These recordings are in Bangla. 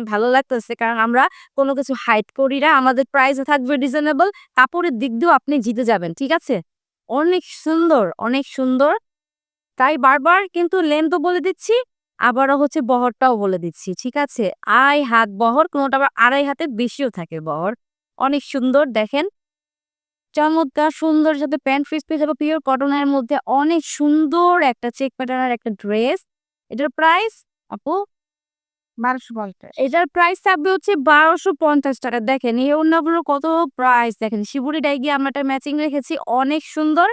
অনেক ভালো লাগতেছে। কারণ আমরা কোনো কিছু হাইড করি না। আমাদের প্রাইসও থাকবে রিজনেবল। কাপড়ের দিক দিয়েও আপনি জিতে যাবেন। ঠিক আছে? অনেক সুন্দর, অনেক সুন্দর। তাই বারবার কিন্তু লেন্থও বলে দিচ্ছি, আবারও হচ্ছে বহরটাও বলে দিচ্ছি। ঠিক আছে? ২.৫ হাত বহর, কোনটা আবার ২.৫ হাতের বেশিও থাকে বহর। অনেক সুন্দর দেখেন। চমৎকার সুন্দর সাথে প্যান্ট পিস পেয়ে যাবো পিওর কটনের মধ্যে। অনেক সুন্দর একটা চেক প্যাটার্নের একটা ড্রেস। এটার প্রাইস আপু ১২৫০। এটার প্রাইস থাকবে হচ্ছে ৳১২৫০। দেখেন এই ওড়নাগুলোর কত প্রাইস দেখেন। শিবুরি ডাই গিয়ে আমরা একটা ম্যাচিং রেখেছি। অনেক সুন্দর।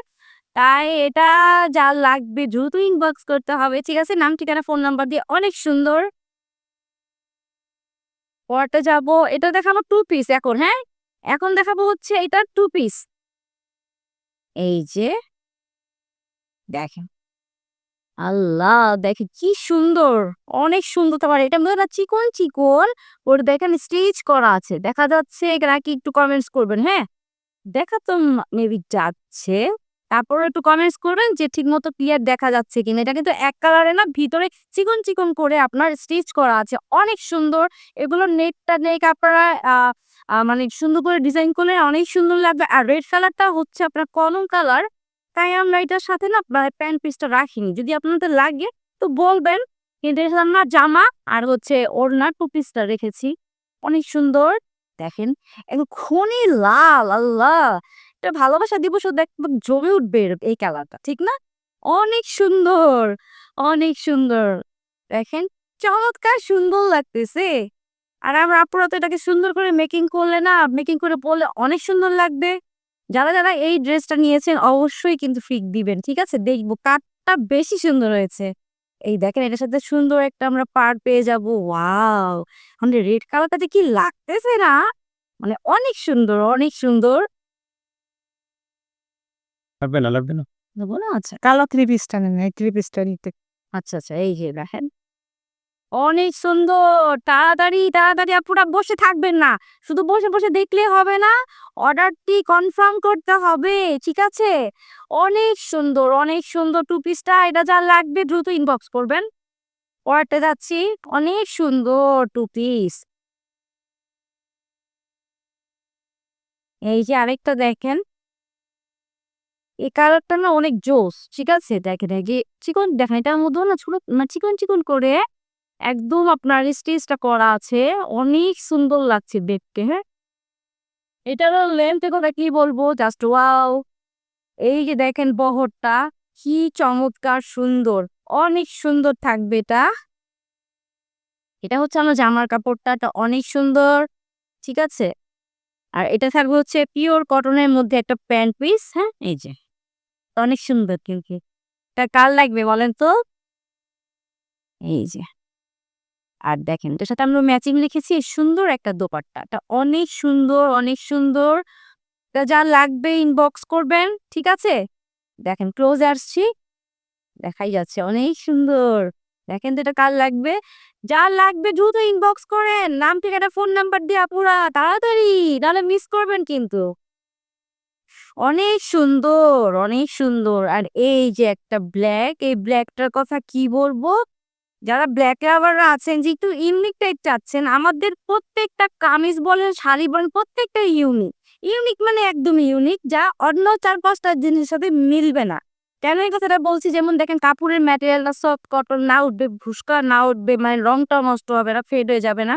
তাই এটা যার লাগবে দ্রুত ইনবক্স করতে হবে। ঠিক আছে? নাম, ঠিকানা, ফোন নাম্বার দিয়ে অনেক সুন্দর। পড়তে যাবো। এটা দেখাবো 2 পিস এখন, হ্যাঁ? এখন দেখাবো হচ্ছে এটা 2 পিস। এই যে দেখেন। আল্লাহ! দেখেন কি সুন্দর! অনেক সুন্দর তারপর এটার মধ্যে না চিকন, চিকন ওর দেখেন স্টিচ করা আছে। দেখা যাচ্ছে নাকি একটু কমেন্টস করবেন, হ্যাঁ? দেখা তো মেবি যাচ্ছে। তারপরে একটু কমেন্টস করবেন যে ঠিকমতো ক্লিয়ার দেখা যাচ্ছে কিনা। এটা কিন্তু এক কালারে না ভিতরে চিকন, চিকন করে আপনার স্টিচ করা আছে। অনেক সুন্দর। এগুলোর নেক আপনারা আ আ মানে সুন্দর করে ডিজাইন করলে অনেক সুন্দর লাগবে। আর রেড কালারটা হচ্ছে আপনার কলম কালার। তাই আমরা এটার সাথে না প্যান্ট পিসটা রাখিনি। যদি আপনাদের লাগে তো বলবেন। কিন্তু এটার সাথে আমরা জামা আর হচ্ছে ওড়নার 2 পিসটা রেখেছি। অনেক সুন্দর। দেখেন একদম খনি লাল, আল্লাহ! এটা ভালোবাসা দিবসও একদম জমে উঠবে এই কালারটা, ঠিক না? অনেক সুন্দর, অনেক সুন্দর। দেখেন চমৎকার সুন্দর লাগতেছে। আর আমরা আপুরা তো এটাকে সুন্দর করে মেকিং করলে না, মেকিং করে পরলে অনেক সুন্দর লাগবে। যারা এই ড্রেসটা নিয়েছেন অবশ্যই কিন্তু ফিক দিবেন। ঠিক আছে? দেখব কারটা বেশি সুন্দর হয়েছে। এই দেখেন এটার সাথে সুন্দর একটা আমরা পাড় পেয়ে যাবো। ওয়াও! মানে রেড কালারটা যে কি লাগতেছে না? মানে অনেক সুন্দর, অনেক সুন্দর। লাগবে না, লাগবে না। নেবো না? আচ্ছা। কালো 3 পিসটা নেন, এই 3 পিসটা নিতে। আচ্ছা, আচ্ছা। এই যে দেখেন। অনেক সুন্দর। তাড়াতাড়ি, তাড়াতাড়ি আপুরা বসে থাকবেন না। শুধু বসে, বসে দেখলে হবে না। অর্ডারটি কনফার্ম করতে হবে। ঠিক আছে? অনেক সুন্দর, অনেক সুন্দর 2 পিসটা। এটা যার লাগবে দ্রুত ইনবক্স করবেন। পড়াতে যাচ্ছি। অনেক সুন্দর 2 পিস। এই যে আরেকটা দেখেন। এই কালারটা না অনেক জোস। ঠিক আছে? দেখেন এই যে চিকন দেখেন এটার মধ্যেও না ছোট চিকন, চিকন করে একদম আপনার স্টিচটা করা আছে। অনেক সুন্দর লাগছে দেখতে, হ্যাঁ? এটারও লেন্থ এর কথা কি বলবো? Just wow! এই যে দেখেন বহরটা কি চমৎকার সুন্দর। অনেক সুন্দর থাকবে এটা। এটা হচ্ছে আমার জামার কাপড়টা। এটা অনেক সুন্দর। ঠিক আছে? আর এটা থাকবে হচ্ছে পিওর কটনের মধ্যে একটা প্যান্ট পিস, হ্যাঁ? এই যে। অনেক সুন্দর কিন্তু। এটা কার লাগবে বলেন তো? এই যে। আর দেখেন এটার সাথে আমরা ম্যাচিং রেখেছি সুন্দর একটা দোপাট্টা। এটা অনেক সুন্দর, অনেক সুন্দর। এটা যার লাগবে ইনবক্স করবেন। ঠিক আছে? দেখেন ক্লোজ আসছি। দেখাই যাচ্ছে অনেক সুন্দর। দেখেন তো এটা কার লাগবে? যার লাগবে দ্রুত ইনবক্স করেন। নাম, ঠিকানা, ফোন নাম্বার দিয়ে আপুরা তাড়াতাড়ি। নাহলে মিস করবেন কিন্তু। অনেক সুন্দর, অনেক সুন্দর। আর এই যে একটা ব্লাক, এই ব্লাকটার কথা কি বলবো? যারা ব্ল্যাক লাভাররা আছেন যে একটু ইউনিক টাইপ চাচ্ছেন, আমাদের প্রত্যেকটা কামিজ বলেন, শাড়ি বলেন প্রত্যেকটা ইউনিক। ইউনিক মানে একদমই ইউনিক যা অন্য ৪-৫ টা জিনিসের সাথে মিলবে না। কেন এই কথাটা বলছি? যেমন দেখেন কাপড়ের ম্যাটেরিয়ালটা সফট কটন না উঠবে, ভুস্কা না উঠবে, মানে রংটাও নষ্ট হবে না, ফেড হয়ে যাবে না।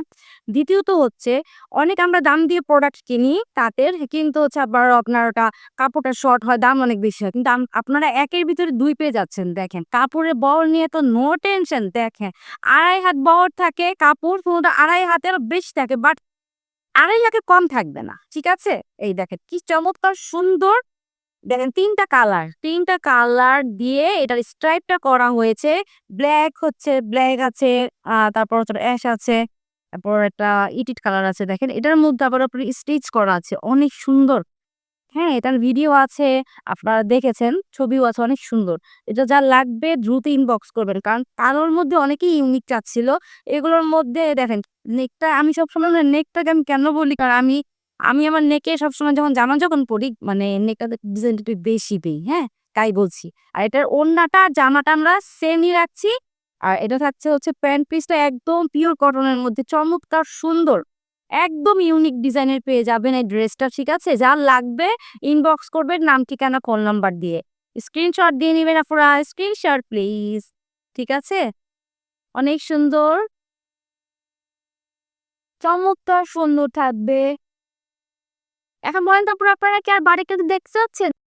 দ্বিতীয়ত হচ্ছে অনেক আমরা দাম দিয়ে প্রোডাক্ট কিনি তাঁতের, কিন্তু হচ্ছে আবার আপনার ওটা কাপড়টা শর্ট হয়, দাম অনেক বেশি হয়। কিন্তু আপনারা একের ভিতরে ২ পেয়ে যাচ্ছেন। দেখেন কাপড়ের বহর নিয়ে তো নো টেনশন। দেখেন ২.৫ হাত বহর থাকে, কাপড় পুরোটা ২.৫ হাতেরও বেশি থাকে। বাট ২.৫ হাতে কম থাকবে না। ঠিক আছে? এই দেখেন কি চমৎকার সুন্দর। দেখেন ৩ টা কালার, ৩ টা কালার দিয়ে এটার স্ট্রাইপটা করা হয়েছে। ব্লাক হচ্ছে ব্লাক আছে, তারপর হচ্ছে অ্যাশ আছে। তারপর একটা ইটিট কালার আছে। দেখেন এটার মধ্যে আবার আপনার স্টিচ করা আছে। অনেক সুন্দর। হ্যাঁ, এটার ভিডিও আছে। আপনারা দেখেছেন। ছবিও আছে অনেক সুন্দর। এটা যার লাগবে দ্রুত ইনবক্স করবেন। কারণ কালোর মধ্যে অনেকেই ইউনিক চাচ্ছিল। এগুলোর মধ্যে দেখেন নেকটা আমি সবসময় না নেকটাকে আমি কেন বলি? কারণ আমি আমি আমার নেকে সবসময় যখন জামা যখন পরি মানে নেকটাতে ডিজাইনটা একটু বেশি দেই, হ্যাঁ? তাই বলছি। আর এটার ওড়নাটা আর জামাটা আমরা সেমই রাখছি। আর এটা থাকছে হচ্ছে প্যান্ট পিসটা একদম পিওর কটনের মধ্যে চমৎকার সুন্দর একদম ইউনিক ডিজাইনের পেয়ে যাবেন এই ড্রেসটা ঠিক আছে যার লাগবে ইনবক্স করবেন নাম ঠিকানা ফোন নাম্বার দিয়ে স্ক্রিনশট দিয়ে নেবেন আপনারা স্ক্রিনশট প্লিজ ঠিক আছে অনেক সুন্দর চমৎকার সুন্দর থাকবে এখন বলেন তারপর আপনারা কি আর বাড়িতে দেখতে চাচ্ছেন